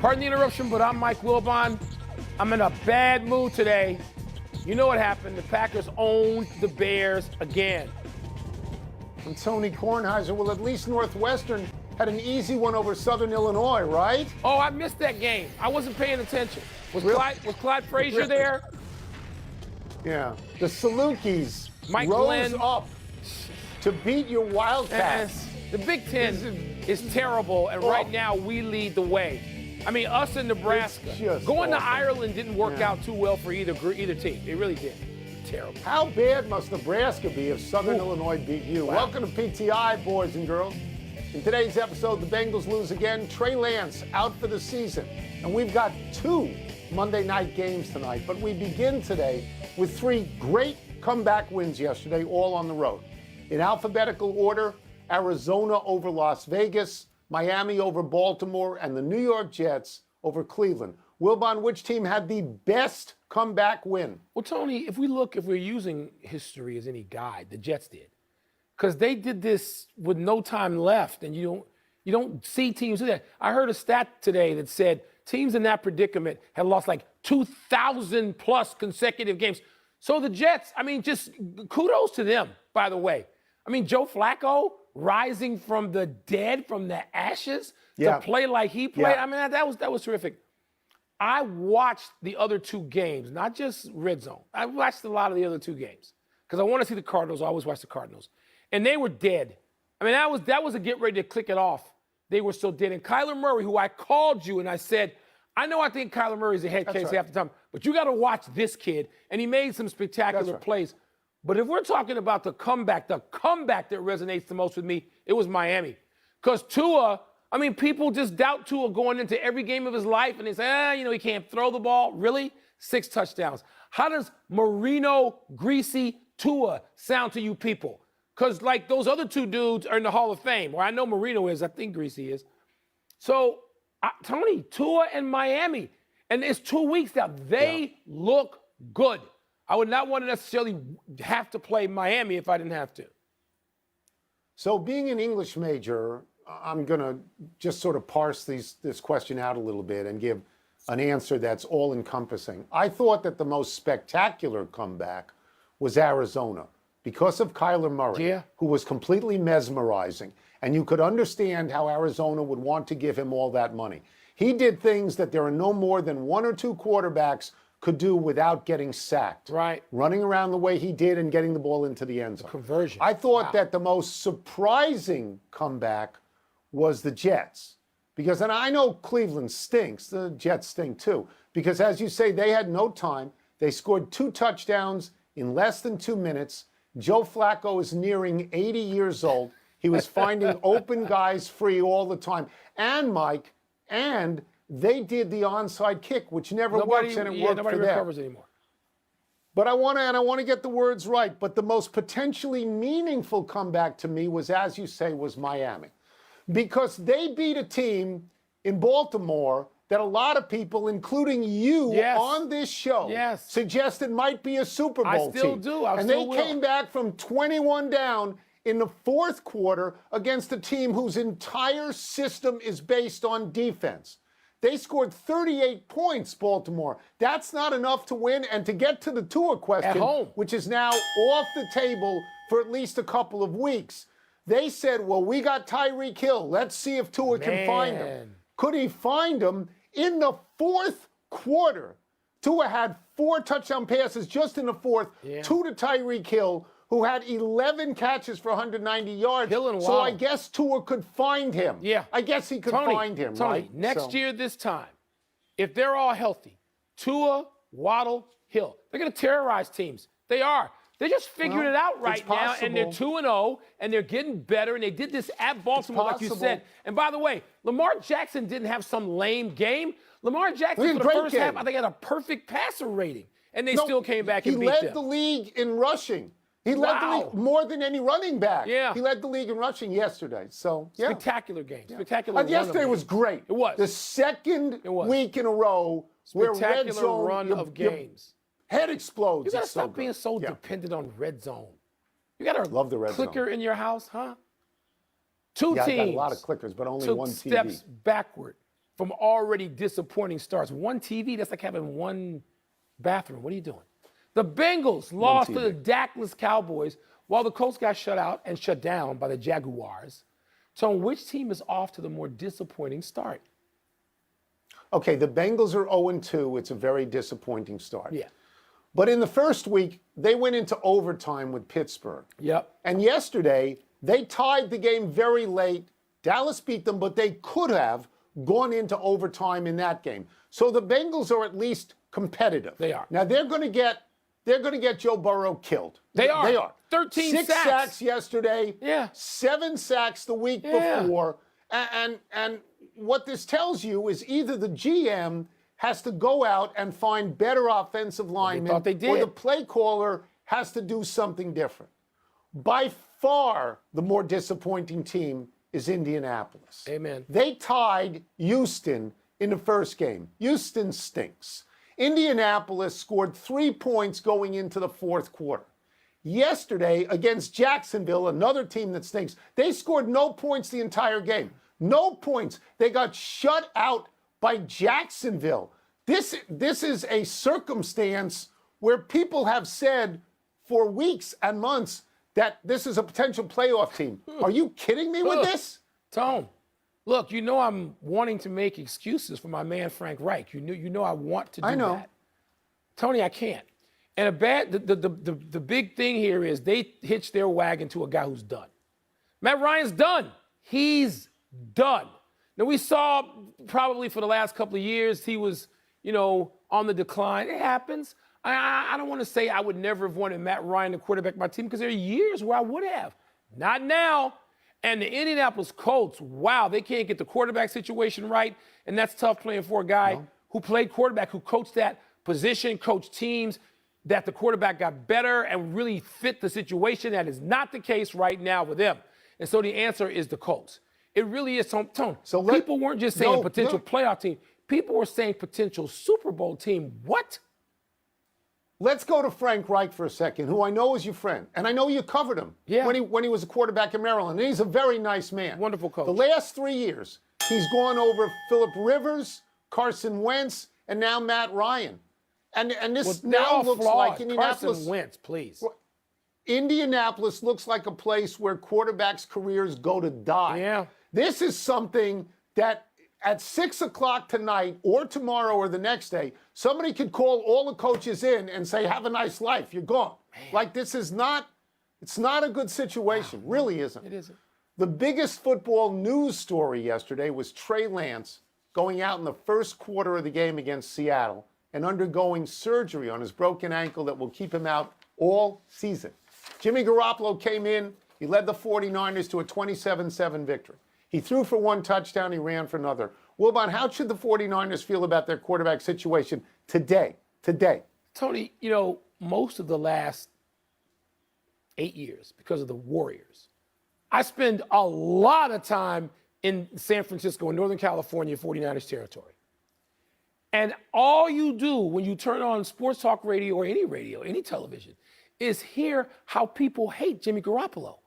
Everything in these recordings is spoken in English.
Pardon the interruption, but I'm Mike Wilbon. I'm in a bad mood today. You know what happened. The Packers owned the Bears again. And Tony Kornheiser, well, at least Northwestern had an easy one over Southern Illinois, right? Oh, I missed that game. I wasn't paying attention. Was Clyde Frazier Really? there? Yeah. The Salukis Mike rose Glenn. up to beat your Wildcats. The Big Ten is terrible, and right now we lead the way. I mean, us and Nebraska. Going to Ireland didn't work out too well for either team. It really did. Terrible. How bad must Nebraska be if Southern Illinois beat you? Wow. Welcome to PTI, boys and girls. In today's episode, the Bengals lose again. Trey Lance out for the season. And we've got 2 Monday night games tonight. But we begin today with 3 great comeback wins yesterday, all on the road. In alphabetical order, Arizona over Las Vegas, Miami over Baltimore, and the New York Jets over Cleveland. Wilbon, which team had the best comeback win? Well, Tony, if we're using history as any guide, the Jets did. Because they did this with no time left, and you don't see teams do that. I heard a stat today that said teams in that predicament had lost like 2,000 plus consecutive games. So the Jets, I mean, just kudos to them, by the way. I mean, Joe Flacco rising from the dead, from the ashes, to play like he played. I mean, that was terrific. I watched the other 2 games, not just Red Zone. I watched a lot of the other 2 games because I want to see the Cardinals. I always watch the Cardinals. And they were dead. I mean, that was a get ready to click it off. They were so dead. And Kyler Murray, who I called you and I said, I think Kyler Murray's a head case half the time, but you got to watch this kid. And he made some spectacular plays. But if we're talking about the comeback that resonates the most with me, it was Miami. Because Tua, I mean, people just doubt Tua going into every game of his life, and they say, he can't throw the ball. Really? 6 touchdowns. How does Marino, Greasy, Tua sound to you people? Because, like, those other 2 dudes are in the Hall of Fame. Or I know Marino is. I think Greasy is. So, Tony, Tua and Miami. And it's 2 weeks now. They look good. I would not want to necessarily have to play Miami if I didn't have to. So being an English major, I'm going to just sort of parse this question out a little bit and give an answer that's all-encompassing. I thought that the most spectacular comeback was Arizona because of Kyler Murray, who was completely mesmerizing. And you could understand how Arizona would want to give him all that money. He did things that there are no more than 1 or 2 quarterbacks could do without getting sacked. Right. Running around the way he did and getting the ball into the end zone. Conversion. I thought that the most surprising comeback was the Jets. Because, and I know Cleveland stinks, the Jets stink too. Because as you say, they had no time. They scored 2 touchdowns in less than 2 minutes. Joe Flacco is nearing 80 years old. He was finding open guys free all the time. And Mike, they did the onside kick, which never works, and it worked nobody for them. recovers anymore. But I want to get the words right. But the most potentially meaningful comeback to me was, as you say, was Miami, because they beat a team in Baltimore that a lot of people, including you on this show, suggested might be a Super Bowl team. I still do. And they came back from 21 down in the 4th quarter against a team whose entire system is based on defense. They scored 38 points, Baltimore. That's not enough to win. And to get to the Tua question, which is now off the table for at least a couple of weeks, they said, well, we got Tyreek Hill. Let's see if Tua can find him. Could he find him? In the 4th quarter, Tua had 4 touchdown passes just in the 4th, 2 to Tyreek Hill, who had 11 catches for 190 yards. So I guess Tua could find him. I guess he could find him, right? Next year this time, if they're all healthy, Tua, Waddle, Hill, they're going to terrorize teams. They are. They're just figuring it out right now, and they're 2-0, and they're getting better, and they did this at Baltimore, like you said. And by the way, Lamar Jackson didn't have some lame game. Lamar Jackson, for the first half, I think, had a perfect passer rating, and they still came back and beat them. He led the league in rushing. He led the league more than any running back. He led the league in rushing yesterday. So, spectacular game. Spectacular yesterday was great. It was. The second week in a row where Red Zone, run of games. Head explodes. You got to stop being so dependent on Red Zone. You got a clicker in your house, huh? 2 teams. I got a lot of clickers, but only 1 TV. 2 steps backward. from already disappointing starts. One TV, that's like having one bathroom. What are you doing? The Bengals lost to the Dallas Cowboys while the Colts got shut out and shut down by the Jaguars. So which team is off to the more disappointing start? Okay, the Bengals are 0-2. It's a very disappointing start. Yeah. But in the first week, they went into overtime with Pittsburgh. Yep. And yesterday, they tied the game very late. Dallas beat them, but they could have gone into overtime in that game. So the Bengals are at least competitive. They are. Now they're going to get Joe Burrow killed. They are. They are. 13 6 sacks yesterday. Yeah. 7 sacks the week before. And what this tells you is either the GM has to go out and find better offensive linemen, thought they did. or the play caller has to do something different. By far, the more disappointing team is Indianapolis. Amen. They tied Houston in the first game. Houston stinks. Indianapolis scored 3 points going into the fourth quarter. Yesterday, against Jacksonville, another team that stinks, they scored no points the entire game. No points. They got shut out by Jacksonville. This is a circumstance where people have said for weeks and months that this is a potential playoff team. Are you kidding me with this? Tone, look, you know I'm wanting to make excuses for my man Frank Reich. You know I want to do that. Tony, I can't. And the big thing here is they hitched their wagon to a guy who's done. Matt Ryan's done. He's done. Now, we saw probably for the last couple of years he was, on the decline. It happens. I don't want to say I would never have wanted Matt Ryan to quarterback my team because there are years where I would have. Not now. And the Indianapolis Colts, wow, they can't get the quarterback situation right. And that's tough playing for a guy who played quarterback, who coached that position, coached teams, that the quarterback got better and really fit the situation. That is not the case right now with them. And so the answer is the Colts. It really is, Tone. So people weren't just saying potential playoff team. People were saying potential Super Bowl team. What? Let's go to Frank Reich for a second, who I know is your friend. And I know you covered him when he was a quarterback in Maryland. And he's a very nice man. Wonderful coach. The last 3 years, he's gone over Phillip Rivers, Carson Wentz, and now Matt Ryan. And this now looks like Indianapolis. Carson Wentz, please. Indianapolis looks like a place where quarterbacks' careers go to die. Yeah. This is something that at 6 o'clock tonight or tomorrow or the next day, somebody could call all the coaches in and say, have a nice life, you're gone. Man. Like this is not, it's not a good situation, really isn't. It isn't. The biggest football news story yesterday was Trey Lance going out in the first quarter of the game against Seattle and undergoing surgery on his broken ankle that will keep him out all season. Jimmy Garoppolo came in, he led the 49ers to a 27-7 victory. He threw for 1 touchdown, he ran for another. Wilbon, how should the 49ers feel about their quarterback situation today? Tony, most of the last 8 years, because of the Warriors, I spend a lot of time in San Francisco and Northern California, 49ers territory. And all you do when you turn on sports talk radio, any television, is hear how people hate Jimmy Garoppolo.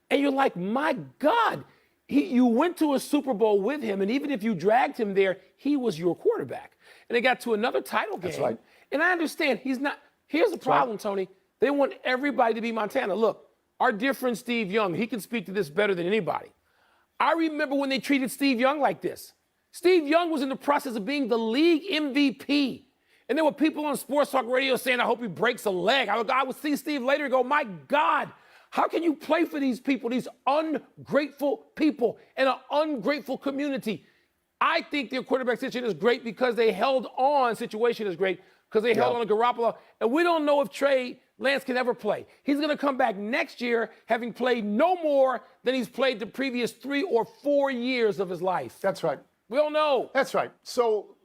And you're like, my God, you went to a Super Bowl with him, and even if you dragged him there, he was your quarterback. And they got to another title game. That's right. And I understand he's not. Here's the problem, Tony. They want everybody to be Montana. Look, our dear friend Steve Young, he can speak to this better than anybody. I remember when they treated Steve Young like this. Steve Young was in the process of being the league MVP. And there were people on sports talk radio saying, I hope he breaks a leg. I would see Steve later and go, my God, how can you play for these people, these ungrateful people in an ungrateful community? I think their quarterback situation is great because they held on. Situation is great because they held on to Garoppolo. And we don't know if Trey Lance can ever play. He's going to come back next year having played no more than he's played the previous 3 or 4 years of his life. That's right. We don't know. That's right. So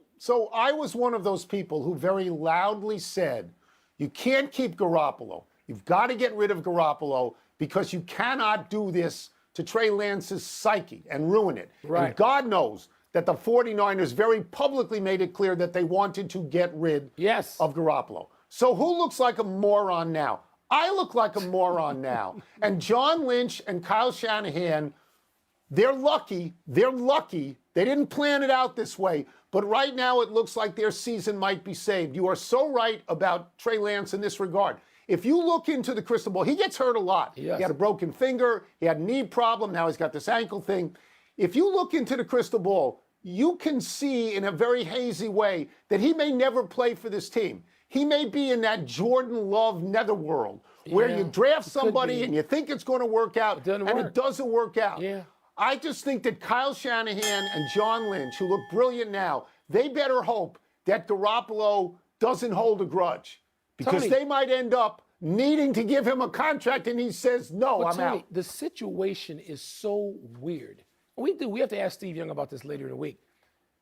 I was one of those people who very loudly said, you can't keep Garoppolo. You've got to get rid of Garoppolo because you cannot do this to Trey Lance's psyche and ruin it. Right. And God knows that the 49ers very publicly made it clear that they wanted to get rid of Garoppolo. So who looks like a moron now? I look like a moron now. And John Lynch and Kyle Shanahan They're lucky. They're lucky. They didn't plan it out this way. But right now, it looks like their season might be saved. You are so right about Trey Lance in this regard. If you look into the crystal ball, he gets hurt a lot. Yes. He had a broken finger. He had a knee problem. Now he's got this ankle thing. If you look into the crystal ball, you can see in a very hazy way that he may never play for this team. He may be in that Jordan Love netherworld where you draft somebody and you think it's going to work out, and it doesn't work out. Yeah. I just think that Kyle Shanahan and John Lynch, who look brilliant now, they better hope that Garoppolo doesn't hold a grudge, because Tony, they might end up needing to give him a contract and he says, no, I'm Tony, out. the situation is so weird. We have to ask Steve Young about this later in the week.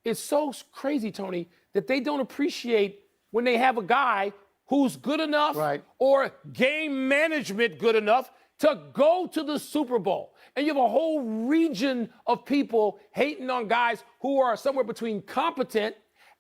It's so crazy, Tony, that they don't appreciate when they have a guy who's good enough or game management good enough to go to the Super Bowl. And you have a whole region of people hating on guys who are somewhere between competent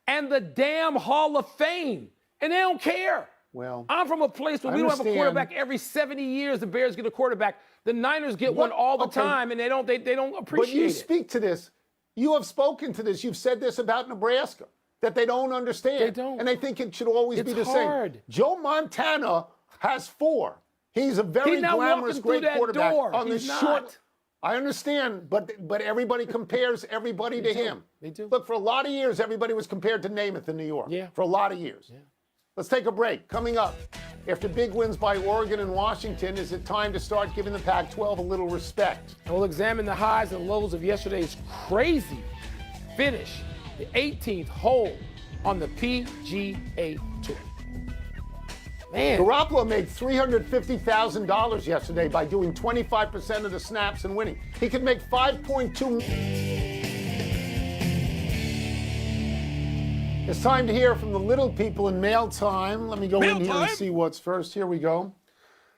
and the damn Hall of Fame. And they don't care. Well, I'm from a place where we don't have a quarterback every 70 years. The Bears get a quarterback. The Niners get one all the time, and they don't appreciate it. But you speak to this. You have spoken to this. You've said this about Nebraska, that they don't understand. They don't. And they think it should always be the hard. same. Joe Montana has 4. He's a very glamorous, great quarterback on the short. I understand, but everybody compares everybody to him. They do. Look, for a lot of years, everybody was compared to Namath in New York. Yeah. For a lot of years. Yeah. Let's take a break. Coming up, after big wins by Oregon and Washington, is it time to start giving the Pac-12 a little respect? And we'll examine the highs and lows of yesterday's crazy finish, the 18th hole on the PGA Tour. Man. Garoppolo made $350,000 yesterday by doing 25% of the snaps and winning. He could make $5.2 million. It's time to hear from the little people in mail time. Let me go in here and see what's first. Here we go.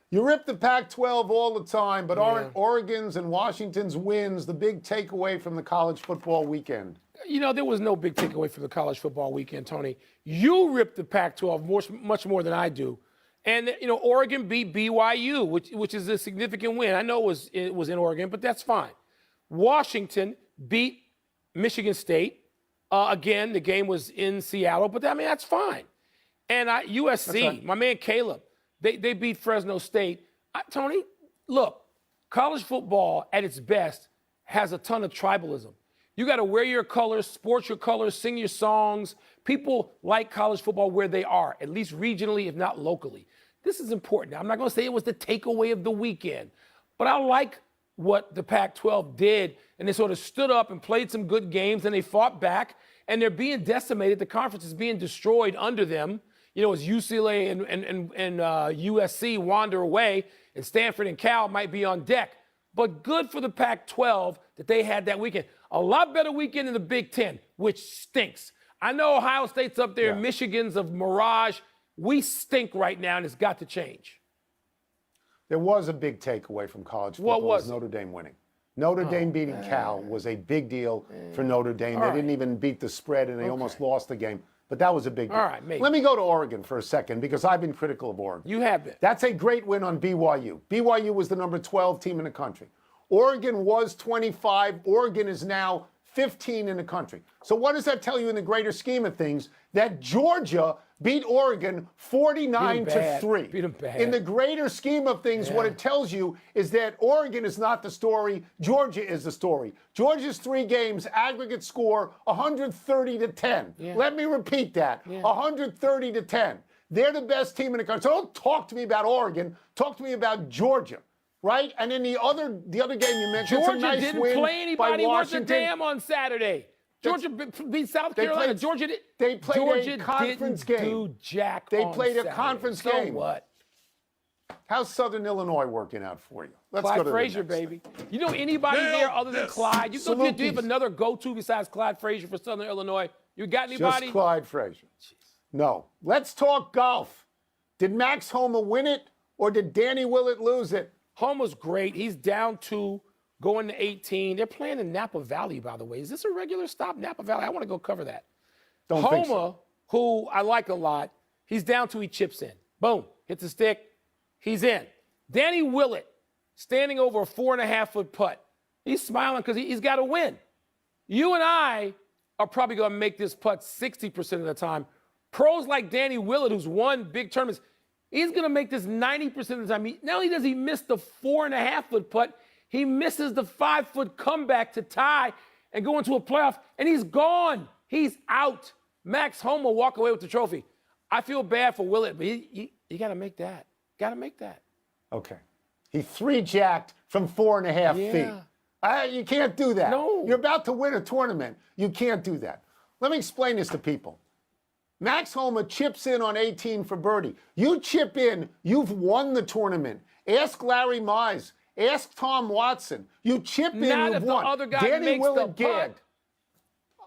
You rip the Pac-12 all the time, but aren't Oregon's and Washington's wins the big takeaway from the college football weekend? You know, there was no big takeaway from the college football weekend, Tony. You rip the Pac-12 much more than I do. And, you know, Oregon beat BYU, which is a significant win. I know it was in Oregon, but that's fine. Washington beat Michigan State. Again, the game was in Seattle, but that's fine. And USC, my man Caleb, they beat Fresno State. Tony, look, college football at its best has a ton of tribalism. You got to wear your colors, sport your colors, sing your songs. People like college football where they are, at least regionally, if not locally. This is important. Now, I'm not going to say it was the takeaway of the weekend, but I like what the Pac-12 did, and they sort of stood up and played some good games, and they fought back, and they're being decimated. The conference is being destroyed under them. You know, as UCLA and USC wander away, and Stanford and Cal might be on deck. But good for the Pac-12 that they had that weekend. A lot better weekend in the Big Ten, which stinks. I know Ohio State's up there, Michigan's of mirage. We stink right now, and it's got to change. There was a big takeaway from college football. What was Notre Dame winning. Notre Dame beating Cal was a big deal for Notre Dame. They didn't even beat the spread, and they almost lost the game. But that was a big deal. All right, maybe. Let me go to Oregon for a second, because I've been critical of Oregon. You have been. That's a great win on BYU. BYU was the number 12 team in the country. Oregon was 25. Oregon is now 15 in the country. So what does that tell you in the greater scheme of things? That Georgia beat Oregon 49-3. Beat them bad. In the greater scheme of things, what it tells you is that Oregon is not the story. Georgia is the story. Georgia's 3 games, aggregate score 130-10. Let me repeat that. 130-10. They're the best team in the country. So don't talk to me about Oregon. Talk to me about Georgia. Right? And then the other game you mentioned, Georgia it's a nice didn't win play anybody by worth a Washington. damn on Saturday. Georgia beat South Carolina. They played a conference game. Do jack they on played a Saturday. conference So game. what? How's Southern Illinois working out for you? Let's Clyde go to Frazier, the next baby. You know anybody there other than Clyde? Do you have another go-to besides Clyde Frazier for Southern Illinois? You got anybody? Just Clyde Frazier. No. Let's talk golf. Did Max Homa win it, or did Danny Willett lose it? Homa's great. He's down 2, going to 18. They're playing in Napa Valley, by the way. Is this a regular stop, Napa Valley? I want to go cover that. Don't Homa, think so. who I like a lot, he's down 2, he chips in. Boom, hits the stick, he's in. Danny Willett, standing over a 4.5-foot putt. He's smiling because he's got to win. You and I are probably going to make this putt 60% of the time. Pros like Danny Willett, who's won big tournaments, he's going to make this 90% of the time. Not only does he miss the 4.5-foot putt, he misses the 5-foot comeback to tie and go into a playoff, and he's gone. He's out. Max Homa will walk away with the trophy. I feel bad for Willett, but you got to make that. Got to make that. Okay. He 3-jacked from 4.5 feet. You can't do that. No. You're about to win a tournament. You can't do that. Let me explain this to people. Max Homa chips in on 18 for birdie. You chip in, you've won the tournament. Ask Larry Mize. Ask Tom Watson. You chip in, Not you've if won. the other guy Danny makes Willett the putt. gagged.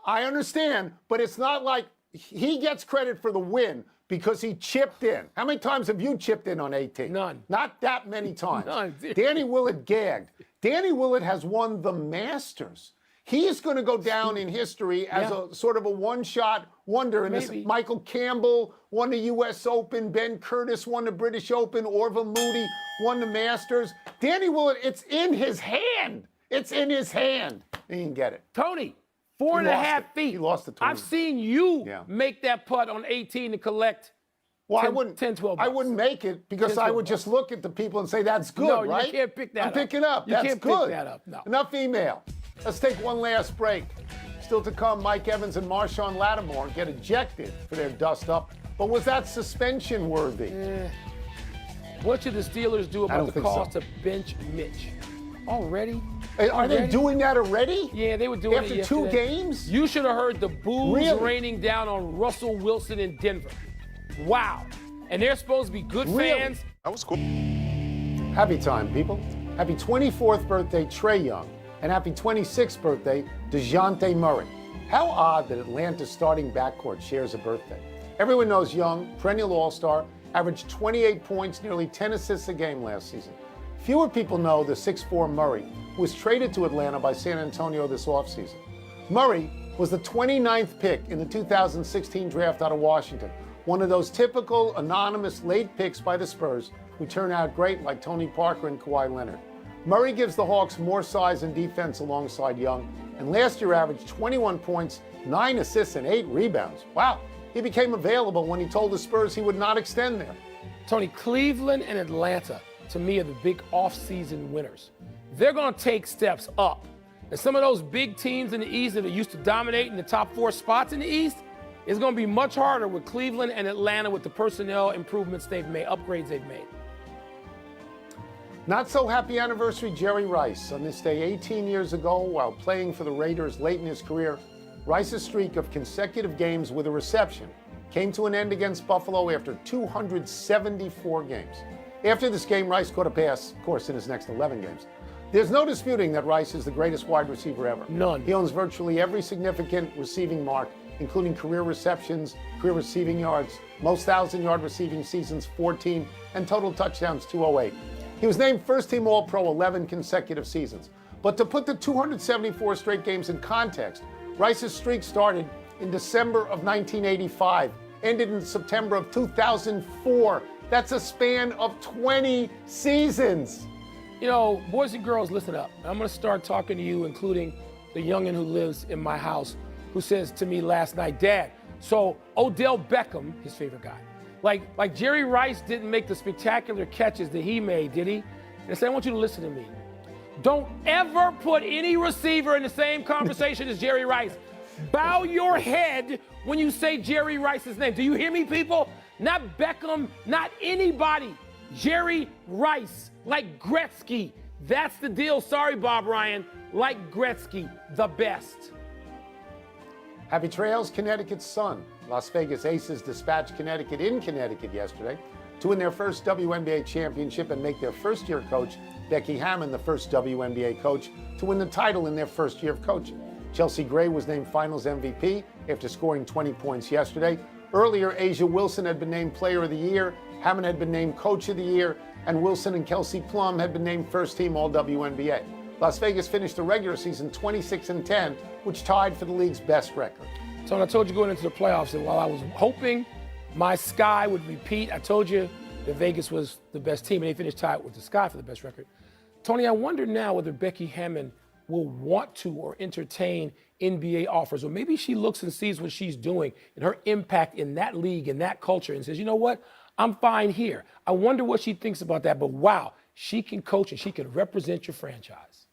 I understand, but it's not like he gets credit for the win because he chipped in. How many times have you chipped in on 18? None. Not that many times. None. Danny Willett gagged. Danny Willett has won the Masters. He's going to go down in history as a sort of a one-shot wonder. And this, Michael Campbell won the U.S. Open. Ben Curtis won the British Open. Orville Moody won the Masters. Danny Willett, it's in his hand. It's in his hand. He didn't get it. Tony, 4.5 feet. He lost the tournament. I've seen you make that putt on 18 to collect 10, 12 bucks. I wouldn't make it because I would just look at the people and say, that's good, no, right? You can't pick that I'm up. picking up. You That's can't good. pick that up. No. Enough email. Let's take one last break. Still to come, Mike Evans and Marshawn Lattimore get ejected for their dust-up. But was that suspension worthy? What should the Steelers do about the call to bench Mitch? Already? Are they doing that already? Yeah, they were doing it after 2 games? You should have heard the boos raining down on Russell Wilson in Denver. Wow. And they're supposed to be good fans. That was cool. Happy time, people. Happy 24th birthday, Trey Young. And happy 26th birthday, DeJounte Murray. How odd that Atlanta's starting backcourt shares a birthday. Everyone knows Young, perennial all-star, averaged 28 points, nearly 10 assists a game last season. Fewer people know the 6'4 Murray, who was traded to Atlanta by San Antonio this offseason. Murray was the 29th pick in the 2016 draft out of Washington, one of those typical anonymous late picks by the Spurs who turn out great like Tony Parker and Kawhi Leonard. Murray gives the Hawks more size and defense alongside Young, and last year averaged 21 points, 9 assists, and 8 rebounds. Wow, he became available when he told the Spurs he would not extend there. Tony, Cleveland and Atlanta, to me, are the big offseason winners. They're going to take steps up. And some of those big teams in the East that are used to dominating the top 4 spots in the East, it's going to be much harder with Cleveland and Atlanta with the personnel improvements they've made, upgrades they've made. Not so happy anniversary, Jerry Rice. On this day 18 years ago, while playing for the Raiders late in his career, Rice's streak of consecutive games with a reception came to an end against Buffalo after 274 games. After this game, Rice caught a pass, of course, in his next 11 games. There's no disputing that Rice is the greatest wide receiver ever. None. He owns virtually every significant receiving mark, including career receptions, career receiving yards, most 1,000-yard receiving seasons, 14, and total touchdowns, 208. He was named first-team All-Pro 11 consecutive seasons. But to put the 274 straight games in context, Rice's streak started in December of 1985, ended in September of 2004. That's a span of 20 seasons. You know, boys and girls, listen up. I'm going to start talking to you, including the youngin' who lives in my house, who says to me last night, Dad, so Odell Beckham, his favorite guy, like Jerry Rice didn't make the spectacular catches that he made, did he? And I said, I want you to listen to me. Don't ever put any receiver in the same conversation as Jerry Rice. Bow your head when you say Jerry Rice's name. Do you hear me, people? Not Beckham, not anybody. Jerry Rice, like Gretzky. That's the deal. Sorry, Bob Ryan. Like Gretzky, the best. Happy trails, Connecticut's Sun. Las Vegas Aces dispatched Connecticut in Connecticut yesterday to win their first WNBA championship and make their first-year coach, Becky Hammon, the first WNBA coach to win the title in their first year of coaching. Chelsea Gray was named Finals MVP after scoring 20 points yesterday. Earlier, Asia Wilson had been named Player of the Year, Hammon had been named Coach of the Year, and Wilson and Kelsey Plum had been named First-Team All-WNBA. Las Vegas finished the regular season 26-10, which tied for the league's best record. So I told you going into the playoffs that while I was hoping my Sky would repeat, I told you that Vegas was the best team, and they finished tied with the Sky for the best record. Tony, I wonder now whether Becky Hammon will want to or entertain NBA offers. Or maybe she looks and sees what she's doing and her impact in that league and that culture and says, you know what? I'm fine here. I wonder what she thinks about that. But wow, she can coach and she can represent your franchise.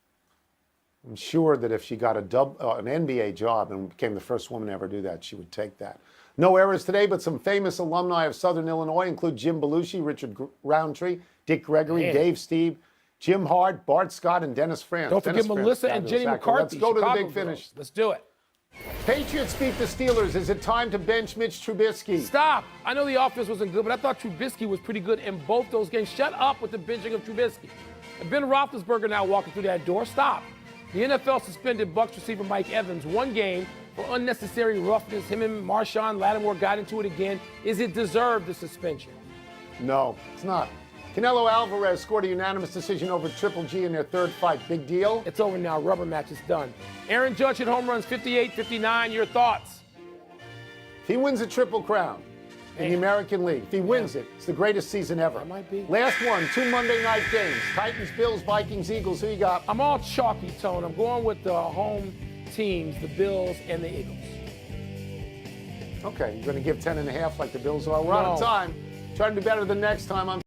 I'm sure that if she got an NBA job and became the first woman to ever do that, she would take that. No errors today, but some famous alumni of Southern Illinois include Jim Belushi, Richard Roundtree, Dick Gregory, Dave Steve, Jim Hart, Bart Scott, and Dennis Franz. Don't forget Melissa and Jenny McCarthy. Let's go to the big finish. Let's do it. Patriots beat the Steelers. Is it time to bench Mitch Trubisky? Stop. I know the offense wasn't good, but I thought Trubisky was pretty good in both those games. Shut up with the benching of Trubisky. And Ben Roethlisberger now walking through that door. Stop. The NFL suspended Bucs receiver Mike Evans one game for unnecessary roughness. Him and Marshawn Lattimore got into it again. Is it deserved, the suspension? No, it's not. Canelo Alvarez scored a unanimous decision over Triple G in their third fight. Big deal? It's over now. Rubber match is done. Aaron Judge hit home runs 58, 59. Your thoughts? If he wins a Triple Crown in the American League, if he wins it, it's the greatest season ever. That might be. Last one, 2 Monday night games. Titans, Bills, Vikings, Eagles. Who you got? I'm all chalky, Tone. I'm going with the home teams, the Bills and the Eagles. Okay, you're going to give 10.5 like the Bills are. We're out of time. Try to be better the next time. I'm